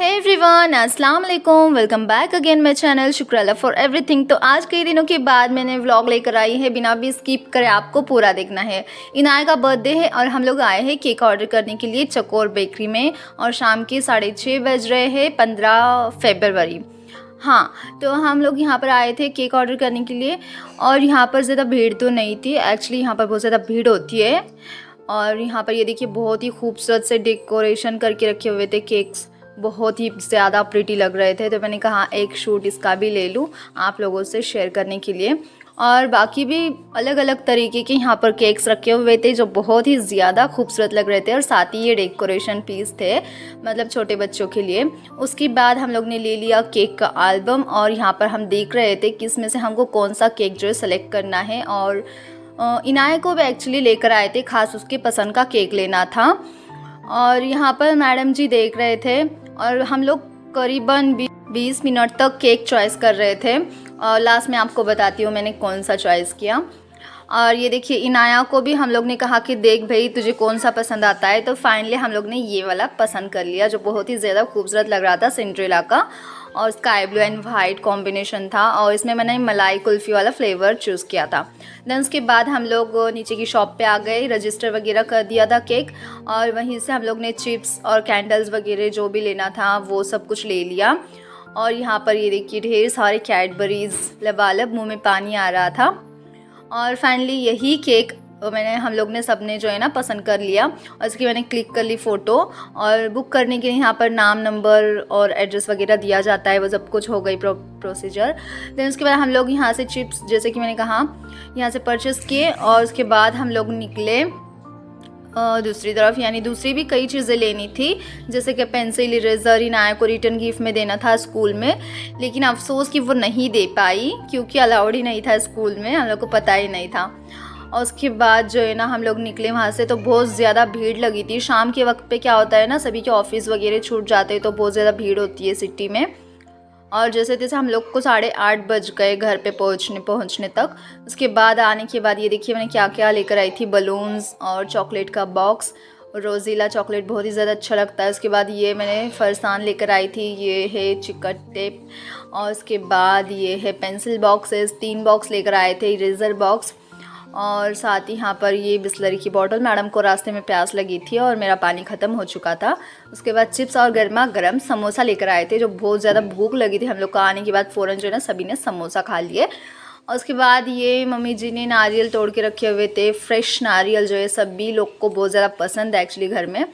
Hey everyone, अस्सलाम वालेकुम। Welcome back again my channel शुक्र फॉर एवरीथिंग। तो आज कई दिनों के बाद मैंने व्लॉग लेकर आई है, बिना भी स्किप करे आपको पूरा देखना है। इनाया का बर्थडे है और हम लोग आए हैं केक ऑर्डर करने के लिए चकोर बेकरी में, और शाम के 6:30 बज रहे हैं, 15 फरवरी। हाँ, तो हम लोग यहाँ पर आए थे केक ऑर्डर करने के लिए, और यहाँ पर ज़्यादा भीड़ तो नहीं थी। एक्चुअली यहाँ पर बहुत ज़्यादा भीड़ होती है। और यहाँ पर ये देखिए बहुत ही खूबसूरत से डेकोरेशन करके रखे हुए थे केक्स, बहुत ही ज़्यादा प्रिटी लग रहे थे। तो मैंने कहा एक शूट इसका भी ले लूँ आप लोगों से शेयर करने के लिए। और बाकी भी अलग अलग तरीके के यहाँ पर केक्स रखे हुए थे जो बहुत ही ज़्यादा खूबसूरत लग रहे थे, और साथ ही ये डेकोरेशन पीस थे, मतलब छोटे बच्चों के लिए। उसके बाद हम लोग ने ले लिया केक का एल्बम, और यहाँ पर हम देख रहे थे कि इसमें से हमको कौन सा केक जो है सेलेक्ट करना है। और इनाया को भी एक्चुअली लेकर आए थे, खास उसके पसंद का केक लेना था। और यहाँ पर मैडम जी देख रहे थे, और हम लोग करीबन 20 मिनट तक केक चॉइस कर रहे थे। और लास्ट में आपको बताती हूँ मैंने कौन सा चॉइस किया। और ये देखिए इनाया को भी हम लोग ने कहा कि देख भाई तुझे कौन सा पसंद आता है, तो फाइनली हम लोग ने ये वाला पसंद कर लिया, जो बहुत ही ज़्यादा खूबसूरत लग रहा था, सिंड्रेला का, और sky blue and white combination था। और इसमें मैंने मलाई कुल्फ़ी वाला फ्लेवर चूज़ किया था। देन उसके बाद हम लोग नीचे की शॉप पे आ गए, रजिस्टर वगैरह कर दिया था केक, और वहीं से हम लोग ने चिप्स और कैंडल्स वगैरह जो भी लेना था वो सब कुछ ले लिया। और यहाँ पर ये देखिए ढेर सारे कैडबरीज़, लबालब मुँह में पानी आ रहा था। और फाइनली यही केक हम लोग ने सबने जो है ना पसंद कर लिया, और इसकी मैंने क्लिक कर ली फ़ोटो। और बुक करने के लिए यहाँ पर नाम, नंबर और एड्रेस वगैरह दिया जाता है, वो सब कुछ हो गई प्रोसीजर। देन उसके बाद हम लोग यहाँ से चिप्स, जैसे कि मैंने कहा, यहाँ से परचेज़ किए, और उसके बाद हम लोग निकले दूसरी तरफ, यानी दूसरी भी कई चीज़ें लेनी थी, जैसे कि पेंसिल, इरेज़र। इनाया को रिटर्न गिफ्ट में देना था स्कूल में, लेकिन अफसोस कि वो नहीं दे पाई क्योंकि अलाउड ही नहीं था स्कूल में, हम लोग को पता ही नहीं था। और उसके बाद जो है ना हम लोग निकले वहाँ से, तो बहुत ज़्यादा भीड़ लगी थी। शाम के वक्त पे क्या होता है ना, सभी के ऑफिस वगैरह छूट जाते हैं, तो बहुत ज़्यादा भीड़ होती है सिटी में। और जैसे तैसे हम लोग को 8:30 बज गए घर पे पहुंचने तक। उसके बाद आने के बाद ये देखिए मैंने क्या क्या लेकर आई थी, बलून्स और चॉकलेट का बॉक्स। रोज़ीला चॉकलेट बहुत ही ज़्यादा अच्छा लगता है। उसके बाद ये मैंने फरसान लेकर आई थी, ये है चिकट टेप। और उसके बाद ये है पेंसिल बॉक्सेस, 3 बॉक्स लेकर आए थे, इरेज़र बॉक्स। और साथ ही यहाँ पर ये बिस्लरी की बॉटल, मैडम को रास्ते में प्यास लगी थी और मेरा पानी ख़त्म हो चुका था। उसके बाद चिप्स और गर्मा गर्म समोसा लेकर आए थे, जो बहुत ज़्यादा भूख लगी थी हम लोग को। आने के बाद फ़ौरन जो है ना सभी ने समोसा खा लिए। और उसके बाद ये मम्मी जी ने नारियल तोड़ के रखे हुए थे, फ्रेश नारियल जो है सभी लोग को बहुत ज़्यादा पसंद है एक्चुअली घर में,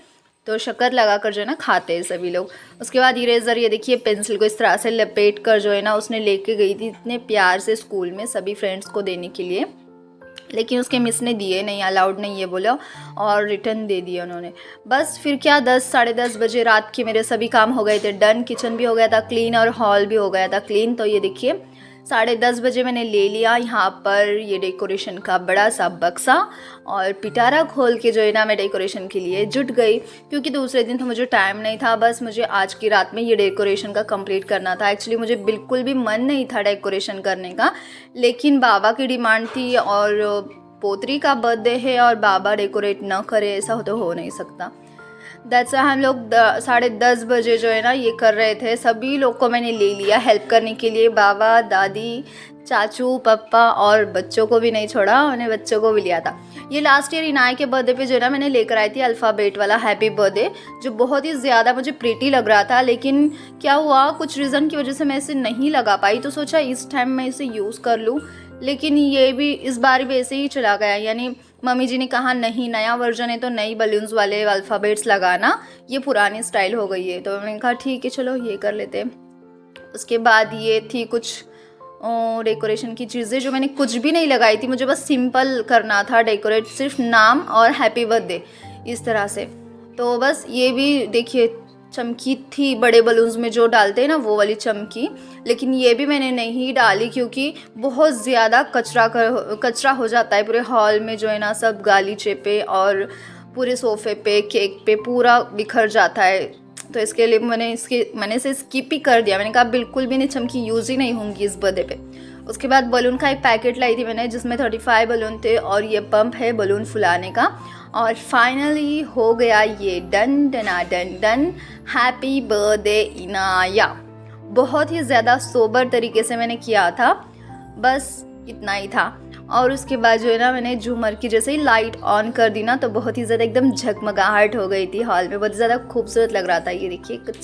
तो शक्कर लगा कर जो है ना खाते हैं सभी लोग। उसके बाद इरेज़र, ये देखिए पेंसिल को इस तरह से लपेट कर जो है ना उसने लेके गई थी इतने प्यार से स्कूल में सभी फ्रेंड्स को देने के लिए, लेकिन उसके मिस ने दिए नहीं, अलाउड नहीं ये बोला, और रिटर्न दे दिया उन्होंने। बस फिर क्या, 10 साढ़े 10 बजे रात के मेरे सभी काम हो गए थे डन। किचन भी हो गया था क्लीन और हॉल भी हो गया था क्लीन। तो ये देखिए 10:30 बजे मैंने ले लिया यहाँ पर ये डेकोरेशन का बड़ा सा बक्सा, और पिटारा खोल के जो है ना मैं डेकोरेशन के लिए जुट गई, क्योंकि दूसरे दिन तो मुझे टाइम नहीं था। बस मुझे आज की रात में ये डेकोरेशन का कंप्लीट करना था। एक्चुअली मुझे बिल्कुल भी मन नहीं था डेकोरेशन करने का, लेकिन बाबा की डिमांड थी, और पोतरी का बर्थडे है और बाबा डेकोरेट ना करे ऐसा तो हो नहीं सकता। दैट्स हम लोग 10:30 बजे जो है ना ये कर रहे थे। सभी लोग को मैंने ले लिया हेल्प करने के लिए, बाबा, दादी, चाचू, पप्पा, और बच्चों को भी नहीं छोड़ा, मैंने बच्चों को भी लिया था। ये लास्ट ईयर इनाया के बर्थडे पे जो है ना मैंने लेकर आई थी अल्फ़ाबेट वाला हैप्पी बर्थडे, जो बहुत ही ज़्यादा मुझे प्रीटी लग रहा था, लेकिन क्या हुआ कुछ रीज़न की वजह से मैं इसे नहीं लगा पाई, तो सोचा इस टाइम मैं इसे यूज़ कर लूँ, लेकिन ये भी इस बार भी ऐसे ही चला गया। यानी मम्मी जी ने कहा नहीं, नया वर्जन है तो नई बलून्स वाले अल्फ़ाबेट्स लगाना, ये पुरानी स्टाइल हो गई है। तो मैंने कहा ठीक है चलो ये कर लेते हैं। उसके बाद ये थी कुछ डेकोरेशन की चीज़ें जो मैंने कुछ भी नहीं लगाई थी, मुझे बस सिंपल करना था डेकोरेट, सिर्फ नाम और हैप्पी बर्थडे इस तरह से। तो बस ये भी देखिए चमकी थी, बड़े बलून्स में जो डालते हैं ना वो वाली चमकी, लेकिन ये भी मैंने नहीं डाली क्योंकि बहुत ज़्यादा कचरा हो जाता है पूरे हॉल में जो है ना, सब गालीचे पे और पूरे सोफ़े पे, केक पे पूरा बिखर जाता है। तो इसके लिए मैंने इसे स्किप ही कर दिया। मैंने कहा बिल्कुल भी नहीं चमकी यूज़ ही नहीं होंगी इस बर्थडे पे। उसके बाद बलून का एक पैकेट लाई थी मैंने जिसमें 35 बलून थे और ये पंप है बलून फुलाने का। और फाइनली हो गया ये डन डना done done. Happy birthday Inaya. बहुत ही ज़्यादा सोबर तरीके से मैंने किया था, बस इतना ही था। और उसके बाद जो है ना मैंने झूमर की जैसे ही लाइट ऑन कर दी ना तो बहुत ही ज़्यादा एकदम झगमगाहट हो गई थी हॉल में, बहुत ज़्यादा खूबसूरत लग रहा था। ये देखिए कुछ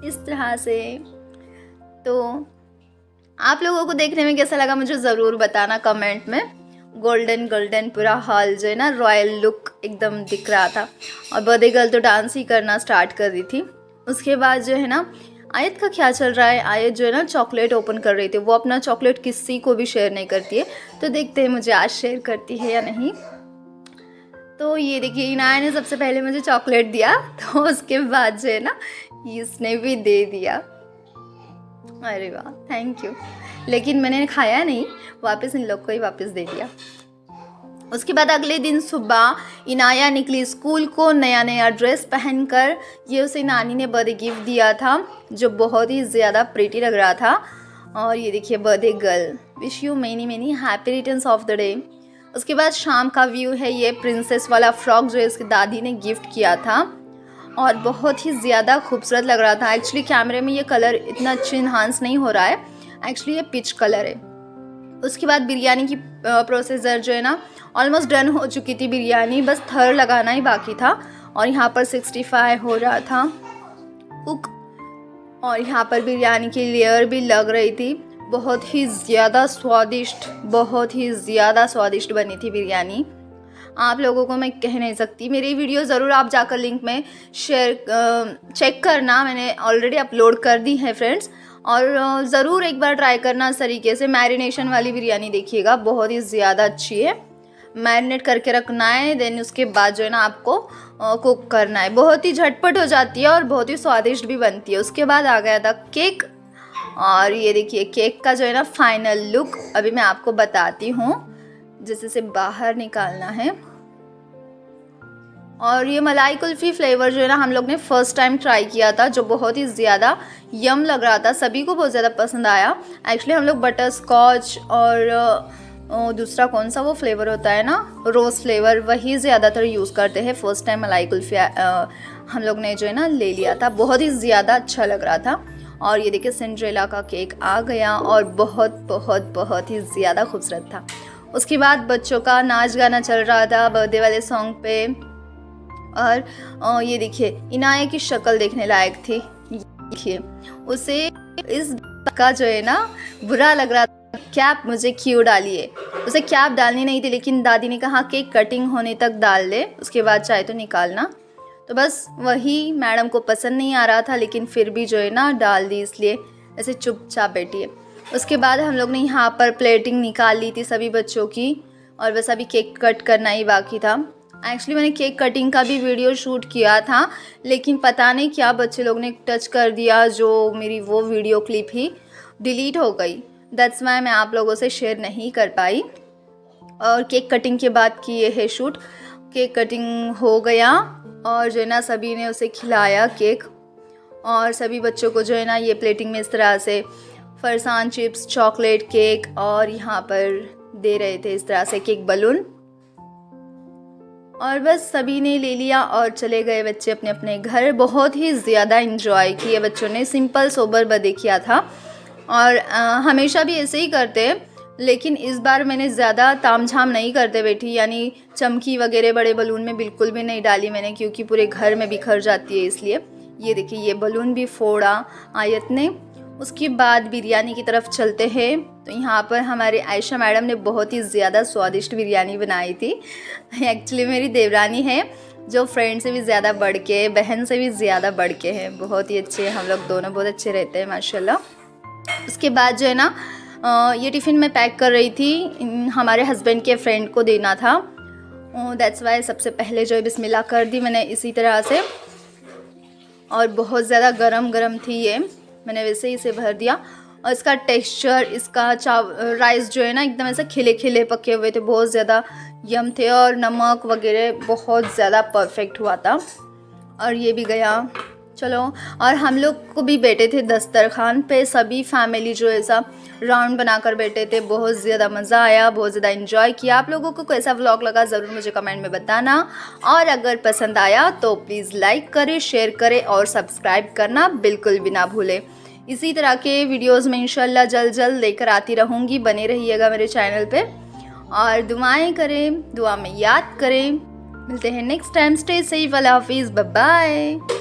इस तरह से। तो आप लोगों को देखने में कैसा लगा मुझे ज़रूर बताना कमेंट में। गोल्डन गोल्डन पूरा हॉल जो है ना रॉयल लुक एकदम दिख रहा था। और बर्थडे गर्ल तो डांस ही करना स्टार्ट कर दी थी। उसके बाद जो है ना आयत का क्या चल रहा है। आयत जो है ना चॉकलेट ओपन कर रही थी, वो अपना चॉकलेट किसी को भी शेयर नहीं करती है, तो देखते हैं मुझे आज शेयर करती है या नहीं। तो ये देखिए इनाया ने सबसे पहले मुझे चॉकलेट दिया, तो उसके बाद जो है ना इसने भी दे दिया। अरे वाह थैंक यू। लेकिन मैंने खाया नहीं, वापस इन लोग को ही वापस दे दिया। उसके बाद अगले दिन सुबह इनाया निकली स्कूल को नया नया ड्रेस पहनकर। ये उसे नानी ने बर्थडे गिफ्ट दिया था जो बहुत ही ज़्यादा प्रीटी लग रहा था। और ये देखिए birthday girl, wish you many many happy returns of the day. उसके बाद शाम का व्यू है, ये प्रिंसेस वाला फ्रॉक जो इसकी दादी ने गिफ्ट किया था और बहुत ही ज़्यादा खूबसूरत लग रहा था। एक्चुअली कैमरे में ये कलर इतना अच्छा इन्हांस नहीं हो रहा है, एक्चुअली ये पिच कलर है। उसके बाद बिरयानी की प्रोसीजर जो है ना ऑलमोस्ट डन हो चुकी थी बिरयानी, बस थर लगाना ही बाकी था। और यहाँ पर 65 हो रहा था कुक, और यहाँ पर बिरयानी की लेयर भी लग रही थी। बहुत ही ज़्यादा स्वादिष्ट, बहुत ही ज़्यादा स्वादिष्ट बनी थी बिरयानी। आप लोगों को मैं कह नहीं सकती। मेरी वीडियो ज़रूर आप जाकर लिंक में शेयर चेक करना, मैंने ऑलरेडी अपलोड कर दी है फ्रेंड्स। और ज़रूर एक बार ट्राई करना इस तरीके से। मैरिनेशन वाली बिरयानी देखिएगा, बहुत ही ज़्यादा अच्छी है। मैरिनेट करके रखना है, देन उसके बाद जो है ना आपको कुक करना है। बहुत ही झटपट हो जाती है और बहुत ही स्वादिष्ट भी बनती है। उसके बाद आ गया था केक, और ये देखिए केक का जो है ना फाइनल लुक अभी मैं आपको बताती हूँ। जैसे से बाहर निकालना है। और ये मलाई कुल्फ़ी फ्लेवर जो है ना हम लोग ने फ़र्स्ट टाइम ट्राई किया था, जो बहुत ही ज़्यादा यम लग रहा था, सभी को बहुत ज़्यादा पसंद आया। एक्चुअली हम लोग बटर स्कॉच और दूसरा कौन सा वो फ्लेवर होता है ना रोज़ फ्लेवर, वही ज़्यादातर यूज़ करते हैं। फ़र्स्ट टाइम मलाई कुल्फ़ी हम लोग ने जो है ना ले लिया था, बहुत ही ज़्यादा अच्छा लग रहा था। और ये देखिए सिंड्रेला का केक आ गया और बहुत बहुत बहुत ही ज़्यादा खूबसूरत था। उसके बाद बच्चों का नाच गाना चल रहा था बर्थडे वाले सॉन्ग पे। और ये देखिए इनाया की शक्ल देखने लायक थी। देखिए उसे इस का जो है ना बुरा लग रहा था, कैप मुझे क्यों डाली है। उसे कैप डालनी नहीं थी, लेकिन दादी ने कहा कि कटिंग होने तक डाल दे, उसके बाद चाहे तो निकालना। तो बस वही मैडम को पसंद नहीं आ रहा था, लेकिन फिर भी जो है ना डाल दी, इसलिए ऐसे चुपचाप बैठी है। उसके बाद हम लोग ने यहाँ पर प्लेटिंग निकाल ली थी सभी बच्चों की, और बस अभी केक कट करना ही बाकी था। एक्चुअली मैंने केक कटिंग का भी वीडियो शूट किया था, लेकिन पता नहीं क्या बच्चे लोग ने टच कर दिया, जो मेरी वो वीडियो क्लिप ही डिलीट हो गई। दैट्स वाई मैं आप लोगों से शेयर नहीं कर पाई। और केक कटिंग के बाद किए है शूट। केक कटिंग हो गया और जो है ना सभी ने उसे खिलाया केक, और सभी बच्चों को जो है ना ये प्लेटिंग में इस तरह से फरसान चिप्स, चॉकलेट केक, और यहाँ पर दे रहे थे इस तरह से केक बलून। और बस सभी ने ले लिया और चले गए बच्चे अपने अपने घर। बहुत ही ज़्यादा इन्जॉय किए बच्चों ने, सिंपल सोबर बर्थडे किया था। और हमेशा भी ऐसे ही करते हैं, लेकिन इस बार मैंने ज़्यादा तामझाम नहीं करते बैठी, यानी चमकी वगैरह बड़े बलून में बिल्कुल भी नहीं डाली मैंने, क्योंकि पूरे घर में बिखर जाती है इसलिए। ये देखिए ये बलून भी फोड़ा आयत ने। उसके बाद बिरयानी की तरफ चलते हैं। तो यहाँ पर हमारे आयशा मैडम ने बहुत ही ज़्यादा स्वादिष्ट बिरयानी बनाई थी। एक्चुअली मेरी देवरानी है, जो फ्रेंड से भी ज़्यादा बढ़ के, बहन से भी ज़्यादा बढ़ के है। बहुत ही अच्छे, हम लोग दोनों बहुत अच्छे रहते हैं माशाल्लाह। उसके बाद जो है ना ये टिफ़िन मैं पैक कर रही थी, हमारे हस्बैंड के फ्रेंड को देना था। दैट्स वाई सबसे पहले जो है बिस्मिल्लाह कर दी मैंने इसी तरह से। और बहुत ज़्यादा गरम थी ये, मैंने वैसे ही इसे भर दिया। और इसका टेक्सचर, इसका राइस जो है ना एकदम ऐसे खिले खिले पके हुए थे, बहुत ज़्यादा यम थे, और नमक वगैरह बहुत ज़्यादा परफेक्ट हुआ था। और ये भी गया चलो, और हम लोग को भी बैठे थे दस्तरखान पे, सभी फैमिली जो है सब राउंड बनाकर बैठे थे। बहुत ज़्यादा मज़ा आया, बहुत ज़्यादा एंजॉय किया। आप लोगों को कैसा व्लॉग लगा ज़रूर मुझे कमेंट में बताना, और अगर पसंद आया तो प्लीज़ लाइक करें, शेयर करें और सब्सक्राइब करना बिल्कुल भी ना भूलें। इसी तरह के वीडियोज़ में इंशाल्लाह जल्द जल्द लेकर आती रहूँगी। बने रहिएगा मेरे चैनल पे और दुआएं करें, दुआ में याद करें। मिलते हैं नेक्स्ट टाइम। स्टे सेफ, अल्लाह हाफिज़, बाय बाय।